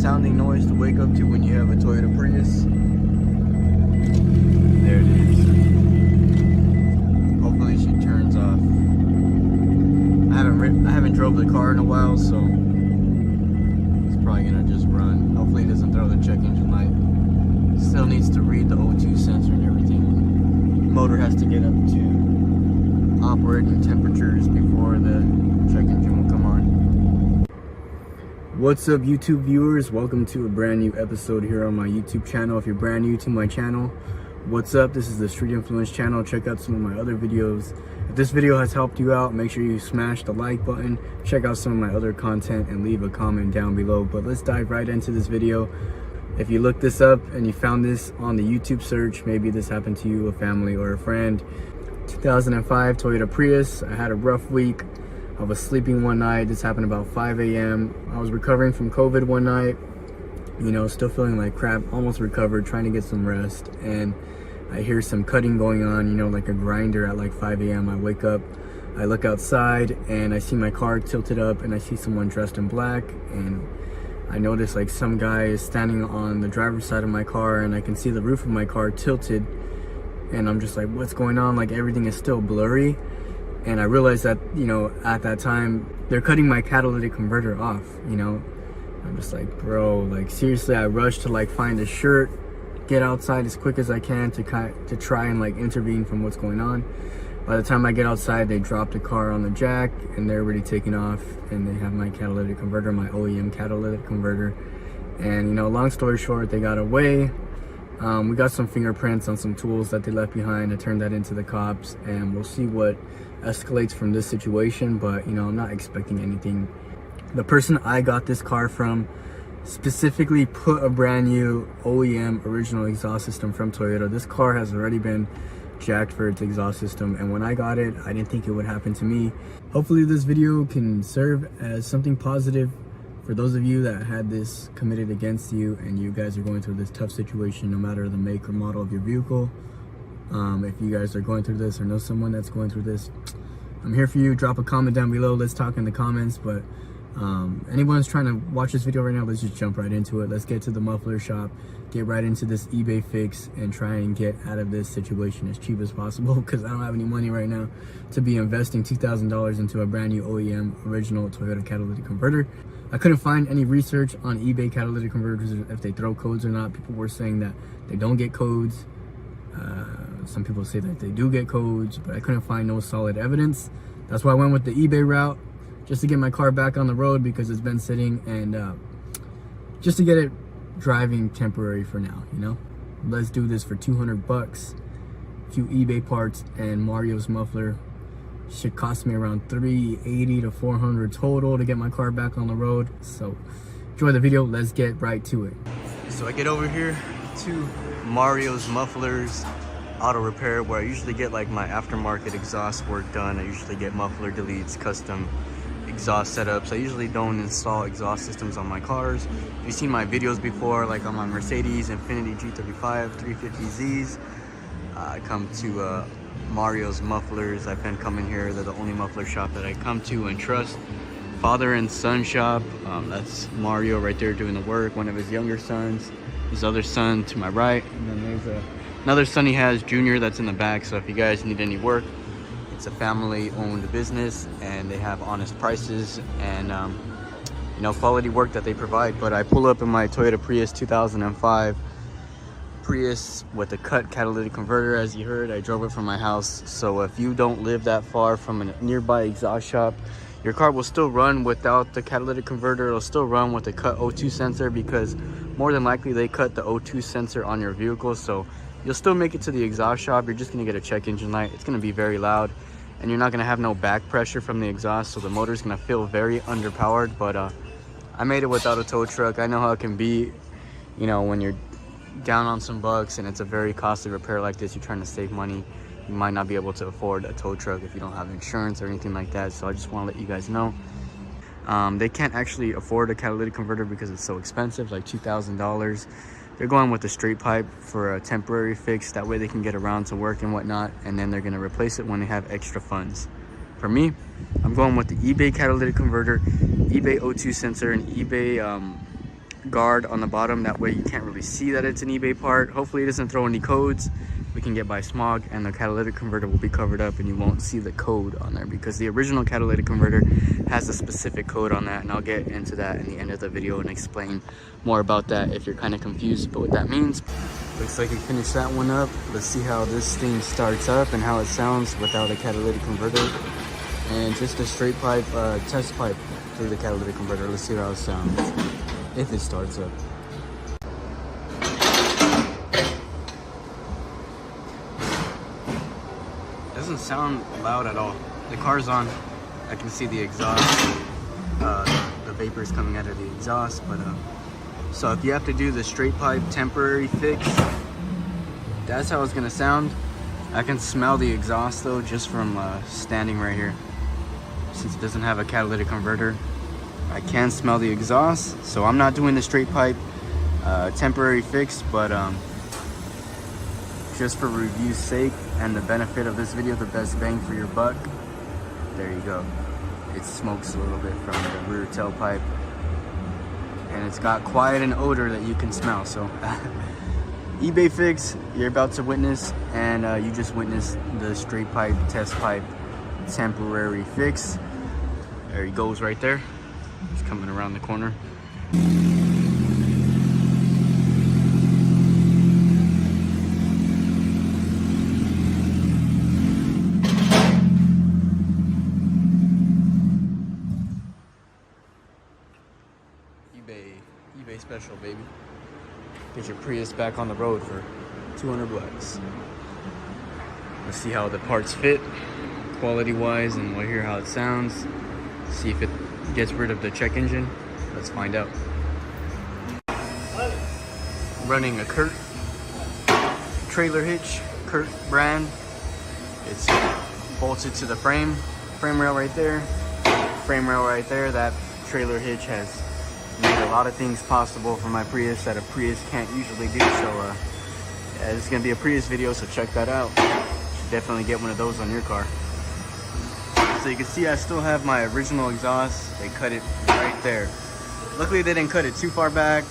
sounding noise to wake up to when you have a Toyota Prius. There it is. Hopefully she turns off. I haven't drove the car in a while, so it's probably gonna just run. Hopefully it doesn't throw the check engine light. Still needs to read the O2 sensor and everything. The motor has to get up to operating temperatures before the check engine will come on. What's up, YouTube viewers? Welcome to a brand new episode here on my YouTube channel. If you're brand new to my channel, what's up? This is the StreetInfluenced channel. Check out some of my other videos. If this video has helped you out, make sure you smash the like button, check out some of my other content, and leave a comment down below. But let's dive right into this video. If you look this up and you found this on the YouTube search, maybe this happened to you, a family, or a friend. 2005 Toyota Prius. I had a rough week. I was sleeping one night. This happened about 5 a.m. I was recovering from COVID one night, you know, still feeling like crap, almost recovered, trying to get some rest. And I hear some cutting going on, you know, like a grinder at like 5 a.m. I wake up, I look outside, and I see my car tilted up, and I see someone dressed in black, and I notice like some guy is standing on the driver's side of my car, and I can see the roof of my car tilted, and I'm just like, what's going on? Like, everything is still blurry. And I realized that, you know, at that time, they're cutting my catalytic converter off, you know. I'm just like, bro, like, seriously, I rushed to like find a shirt, get outside as quick as I can to try and like intervene from what's going on. By the time I get outside, they dropped the car on the jack, and they're already taking off, and they have my catalytic converter, my OEM catalytic converter. And, you know, long story short, they got away. We got some fingerprints on some tools that they left behind. I turned that into the cops, and we'll see what escalates from this situation. But, you know, I'm not expecting anything. The person I got this car from specifically put a brand new OEM original exhaust system from Toyota. This car has already been jacked for its exhaust system, and when I got it, I didn't think it would happen to me. Hopefully this video can serve as something positive for those of you that had this committed against you, and you guys are going through this tough situation, no matter the make or model of your vehicle. If you guys are going through this or know someone that's going through this, I'm here for you. Drop a comment down below. Let's talk in the comments. But anyone's trying to watch this video right now, let's just jump right into it. Let's get to the muffler shop, get right into this eBay fix, and try and get out of this situation as cheap as possible, because I don't have any money right now to be investing $2,000 into a brand new OEM original Toyota catalytic converter. I couldn't find any research on eBay catalytic converters, if they throw codes or not. People were saying that they don't get codes. Some people say that they do get codes, but I couldn't find no solid evidence. That's why I went with the eBay route, just to get my car back on the road, because it's been sitting, and just to get it driving temporary for now, you know. Let's do this for 200 bucks. A few eBay parts and Mario's muffler. Should cost me around $380 to $400 total to get my car back on the road. So enjoy the video. Let's get right to it. So I get over here to Mario's Mufflers Auto Repair, where I usually get like my aftermarket exhaust work done. I usually get muffler deletes, custom exhaust setups. I usually don't install exhaust systems on my cars. You've seen my videos before, like on my Mercedes Infiniti G35 350Zs. I come to Mario's Mufflers. I've been coming here. They're the only muffler shop that I come to and trust. Father and son shop. That's Mario right there doing the work. One of his younger sons. His other son to my right. And then there's another son he has, Junior, that's in the back. So if you guys need any work, it's a family-owned business, and they have honest prices and you know, quality work that they provide. But I pull up in my Toyota Prius 2005 Prius with a cut catalytic converter. As you heard, I drove it from my house. So if you don't live that far from a nearby exhaust shop, your car will still run without the catalytic converter. It'll still run with the cut O2 sensor, because more than likely they cut the O2 sensor on your vehicle. So you'll still make it to the exhaust shop. You're just gonna get a check engine light. It's gonna be very loud, and you're not gonna have no back pressure from the exhaust, so the motor's gonna feel very underpowered. But I made it without a tow truck. I know how it can be, you know, when you're down on some bucks and it's a very costly repair like this. You're trying to save money. You might not be able to afford a tow truck if you don't have insurance or anything like that. So I just want to let you guys know. They can't actually afford a catalytic converter because it's so expensive, like $2,000. They're going with the straight pipe for a temporary fix. That way they can get around to work and whatnot, and then they're going to replace it when they have extra funds. For me, I'm going with the eBay catalytic converter, eBay O2 sensor, and eBay guard on the bottom. That way you can't really see that it's an eBay part. Hopefully it doesn't throw any codes we can get by smog, and the catalytic converter will be covered up and you won't see the code on there, because the original catalytic converter has a specific code on that, and I'll get into that in the end of the video and explain more about that if you're kind of confused about what that means. Looks like we finished that one up. Let's see how this thing starts up and how it sounds without a catalytic converter, and just a straight pipe test pipe through the catalytic converter. Let's see how it sounds if it starts up. Doesn't sound loud at all. The car's on. I can see the exhaust, the vapors coming out of the exhaust. But so if you have to do the straight pipe temporary fix, that's how it's gonna sound. I can smell the exhaust though just from standing right here. Since it doesn't have a catalytic converter, I can smell the exhaust. So I'm not doing the straight pipe temporary fix, but just for review's sake and the benefit of this video, the best bang for your buck, there you go. It smokes a little bit from the rear tailpipe, and it's got quiet and odor that you can smell. So eBay fix you're about to witness, and you just witnessed the straight pipe test pipe temporary fix. There he goes right there. He's coming around the corner. eBay special, baby. Get your Prius back on the road for 200 bucks. Let's see how the parts fit quality wise, and we'll hear how it sounds. See if it gets rid of the check engine. Let's find out. Running a Kurt trailer hitch, Kurt brand. It's bolted to the frame rail right there, That trailer hitch has made a lot of things possible for my Prius that a Prius can't usually do. So yeah, this is gonna be a Prius video, so check that out. Should definitely get one of those on your car. So you can see I still have my original exhaust. They cut it right there. Luckily they didn't cut it too far back.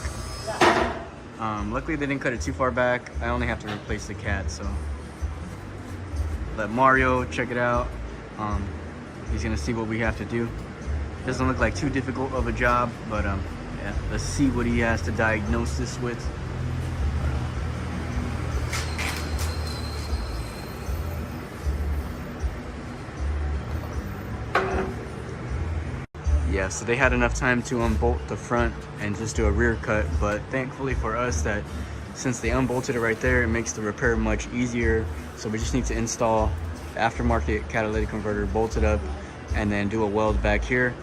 I only have to replace the cat, so let Mario check it out. He's gonna see what we have to do. Doesn't look like too difficult of a job, but yeah, let's see what he has to diagnose this with. Yeah, so they had enough time to unbolt the front and just do a rear cut, but thankfully for us that since they unbolted it right there, it makes the repair much easier. So we just need to install the aftermarket catalytic converter, bolt it up, and then do a weld back here,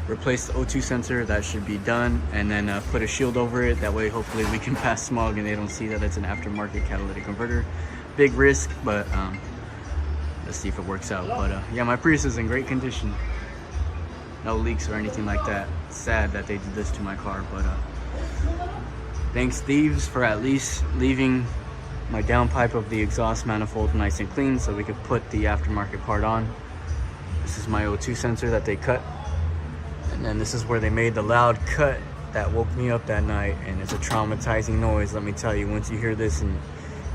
replace the O2 sensor. That should be done, and then put a shield over it. That way hopefully we can pass smog and they don't see that it's an aftermarket catalytic converter. Big risk, but let's see if it works out. But yeah, my Prius is in great condition. No leaks or anything like that. It's sad that they did this to my car, but thanks Thieves for at least leaving my downpipe of the exhaust manifold nice and clean so we could put the aftermarket part on. This is my O2 sensor that they cut, and then this is where they made the loud cut that woke me up that night, and it's a traumatizing noise. Let me tell you, once you hear this and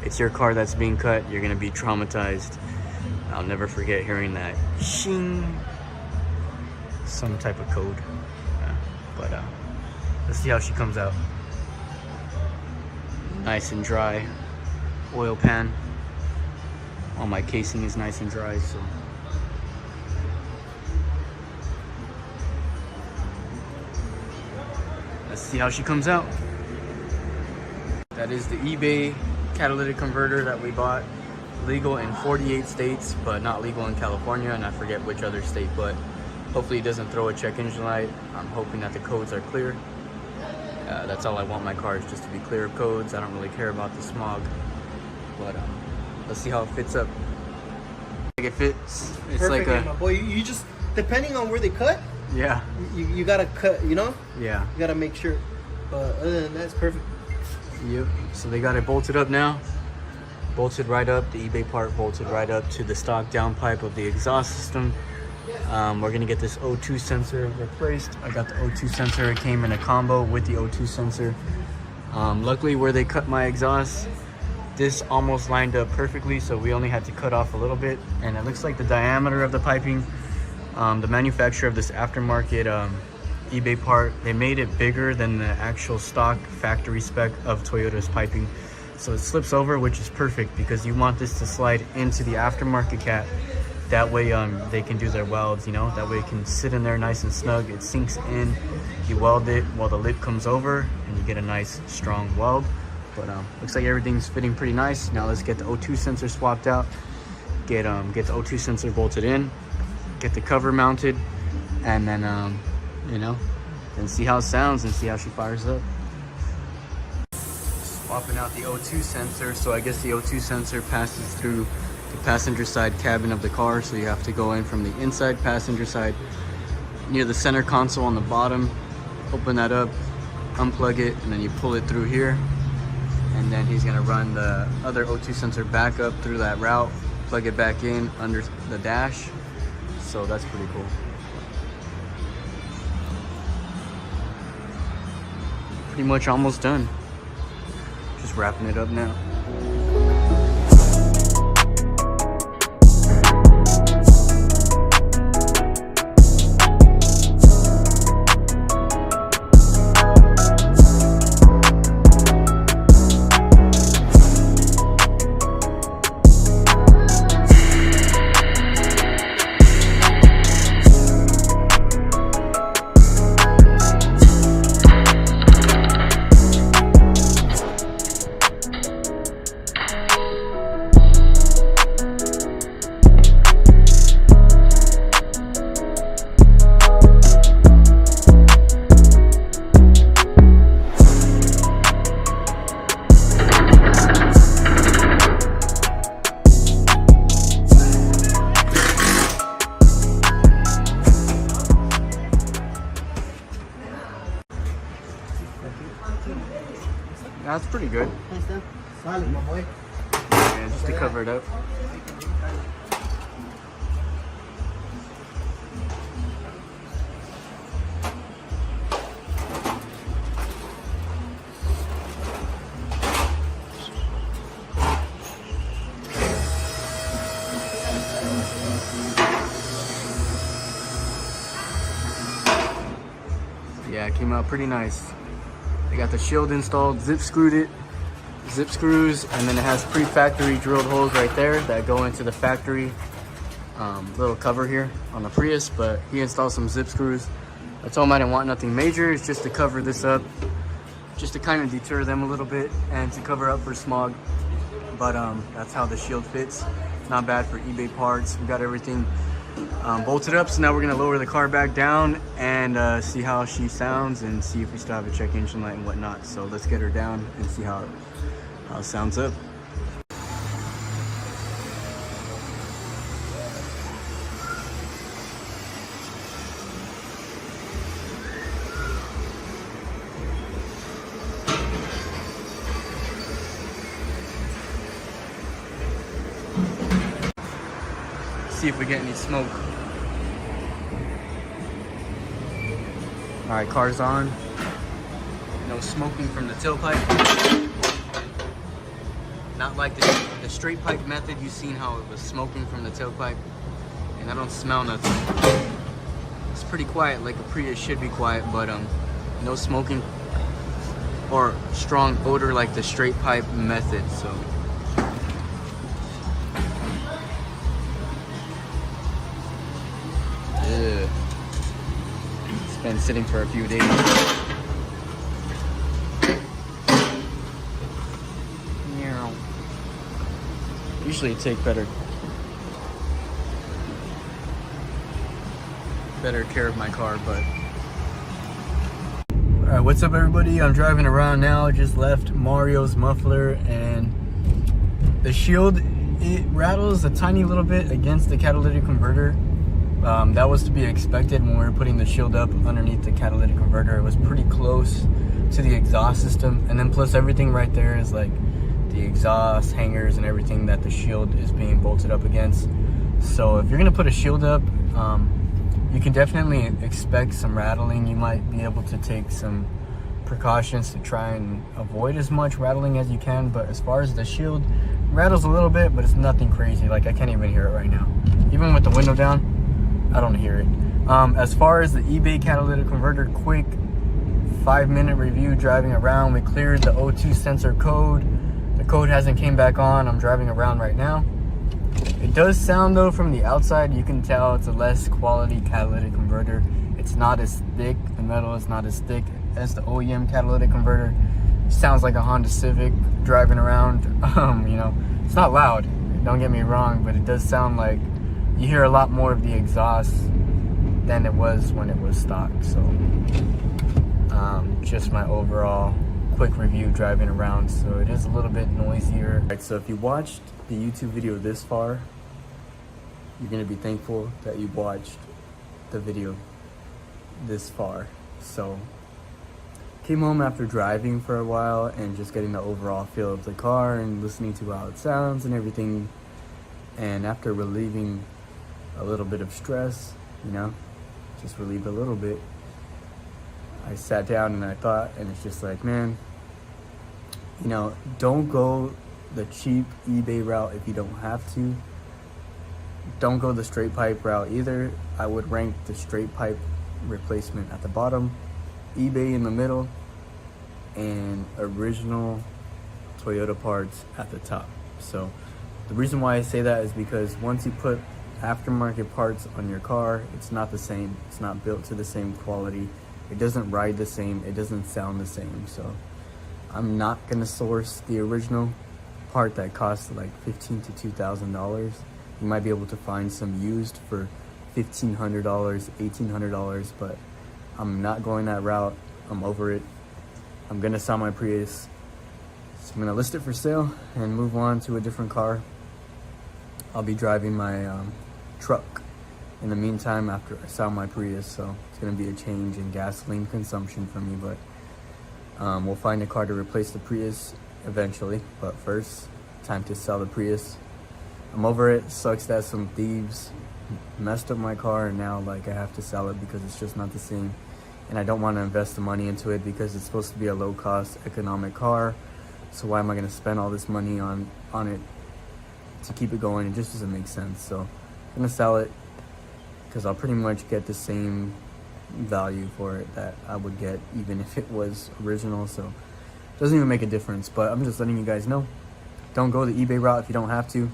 it's your car that's being cut, you're gonna be traumatized. I'll never forget hearing that shing, some type of code. But let's see how she comes out. Nice and dry. Oil pan. All my casing is nice and dry, so let's see how she comes out. That is the eBay catalytic converter that we bought. Legal in 48 states, but not legal in California, and I forget which other state, but hopefully it doesn't throw a check engine light. I'm hoping that the codes are clear. That's all I want my car, is just to be clear of codes. I don't really care about the smog, but let's see how it fits up. It fits. It's perfect, like a my boy. You just, depending on where they cut, yeah, you gotta cut, you know? Yeah, you gotta make sure, but other than that, it's perfect. Yep. So they got it bolted up now. Bolted right up, the eBay part bolted right up to the stock downpipe of the exhaust system. We're gonna get this O2 sensor replaced. I got the O2 sensor. It came in a combo with the O2 sensor. Luckily, where they cut my exhaust, this almost lined up perfectly, so we only had to cut off a little bit. And it looks like the diameter of the piping, the manufacturer of this aftermarket eBay part, they made it bigger than the actual stock factory spec of Toyota's piping. So it slips over, which is perfect because you want this to slide into the aftermarket cat. That way they can do their welds, you know, that way it can sit in there nice and snug. It sinks in, you weld it while the lip comes over and you get a nice strong weld. But looks like everything's fitting pretty nice. Now let's get the O2 sensor swapped out, get the O2 sensor bolted in, get the cover mounted, and then you know, and see how it sounds and see how she fires up. Swapping out the O2 sensor. So I guess the O2 sensor passes through the passenger side cabin of the car, so you have to go in from the inside passenger side near the center console on the bottom, open that up, unplug it, and then you pull it through here, and then he's gonna run the other O2 sensor back up through that route, plug it back in under the dash. So that's pretty cool. Pretty much almost done. Just wrapping it up now. That's pretty good. Solid, my boy. Yeah, just to cover it up. Yeah, it came out pretty nice. They got the shield installed, zip screwed it, zip screws, and then it has pre-factory drilled holes right there that go into the factory little cover here on the Prius, but he installed some zip screws. I told him I didn't want nothing major, it's just to cover this up, just to kind of deter them a little bit and to cover up for smog. But that's how the shield fits. Not bad for eBay parts. We got everything bolted up, so now we're gonna lower the car back down and see how she sounds and see if we still have a check engine light and whatnot. So let's get her down and see how it sounds up. See if we get any smoke. All right, car's on. No smoking from the tailpipe. Not like the straight pipe method. You've seen how it was smoking from the tailpipe, and I don't smell nothing. It's pretty quiet, like a Prius should be quiet, but no smoking or strong odor like the straight pipe method. So. It's been sitting for a few days. Usually take better care of my car, but all right, what's up everybody? I'm driving around now. Just left Mario's muffler, and the shield, it rattles a tiny little bit against the catalytic converter. That was to be expected when we were putting the shield up underneath the catalytic converter. It was pretty close to the exhaust system, and then plus everything right there is like the exhaust hangers and everything that the shield is being bolted up against. So if you're gonna put a shield up, you can definitely expect some rattling. You might be able to take some precautions to try and avoid as much rattling as you can, but as far as the shield, rattles a little bit, but it's nothing crazy. Like, I can't even hear it right now. Even with the window down, I don't hear it. As far as the eBay catalytic converter, quick 5-minute review driving around. We cleared the O2 sensor code. The code hasn't came back on. I'm driving around right now. It does sound, though, from the outside. You can tell it's a less quality catalytic converter. It's not as thick. The metal is not as thick as the OEM catalytic converter. It sounds like a Honda Civic driving around. You know, it's not loud, don't get me wrong, but it does sound like you hear a lot more of the exhaust than it was when it was stock. So just my overall quick review driving around. So it is a little bit noisier. All right, so if you watched the YouTube video this far, you're gonna be thankful that you watched the video this far. So came home after driving for a while and just getting the overall feel of the car and listening to how it sounds and everything. And after relieving a little bit of stress, you know, just relieve a little bit, I sat down and I thought, and it's just like, man, you know, don't go the cheap eBay route if you don't have to. Don't go the straight pipe route either. I would rank the straight pipe replacement at the bottom, eBay in the middle, and original Toyota parts at the top. So the reason why I say that is because once you put aftermarket parts on your car, it's not the same. It's not built to the same quality. It doesn't ride the same. It doesn't sound the same. So I'm not gonna source the original part that costs like $1,500 to $2,000. You might be able to find some used for $1,500, $1,800, but I'm not going that route. I'm over it. I'm gonna sell my Prius. So I'm gonna list it for sale and move on to a different car. I'll be driving my truck in the meantime after I sell my Prius, so it's gonna be a change in gasoline consumption for me, but we'll find a car to replace the Prius eventually. But first, time to sell the Prius. I'm over it. Sucks that some thieves messed up my car and now like I have to sell it because it's just not the same, and I don't want to invest the money into it because it's supposed to be a low-cost economic car. So why am I going to spend all this money on it to keep it going? It just doesn't make sense. So I'm going to sell it because I'll pretty much get the same value for it that I would get even if it was original. So it doesn't even make a difference. But I'm just letting you guys know, don't go the eBay route if you don't have to.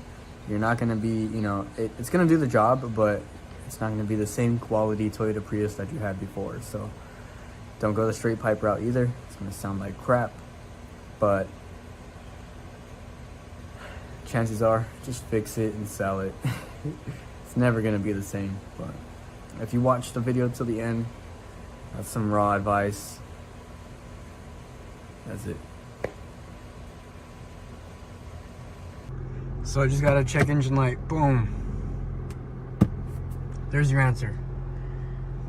You're not going to be, you know, it's going to do the job, but it's not going to be the same quality Toyota Prius that you had before. So don't go the straight pipe route either. It's going to sound like crap, but chances are just fix it and sell it. It's never going to be the same. But if you watch the video till the end, that's some raw advice. That's it. So I just got a check engine light. Boom. There's your answer.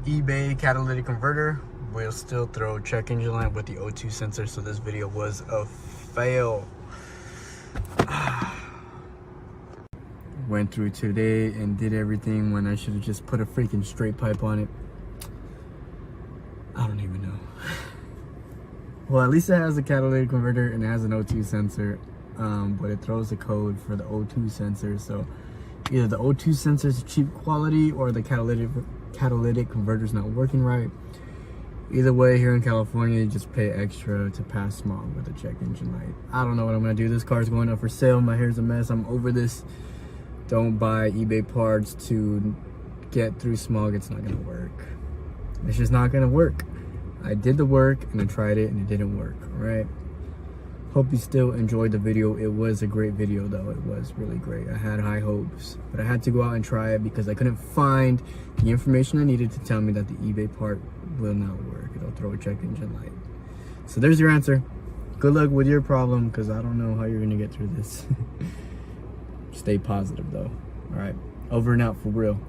eBay catalytic converter will still throw check engine light with the O2 sensor, so this video was a fail. Went through today and did everything when I should have just put a freaking straight pipe on it. I don't even know. Well, at least it has a catalytic converter and it has an O2 sensor, but it throws a code for the O2 sensor. So either the O2 sensor is cheap quality or the catalytic converter is not working right. Either way, here in California, you just pay extra to pass smog with a check engine light. I don't know what I'm gonna do. This car's going up for sale. My hair's a mess. I'm over this. Don't buy eBay parts to get through smog. It's not gonna work. It's just not gonna work. I did the work and I tried it and it didn't work. All right. Hope you still enjoyed the video. It was a great video though. It was really great. I had high hopes, but I had to go out and try it because I couldn't find the information I needed to tell me that the eBay part will not work. It'll throw a check engine light. So there's your answer. Good luck with your problem because I don't know how you're gonna get through this. Stay positive though. All right. Over and out for real.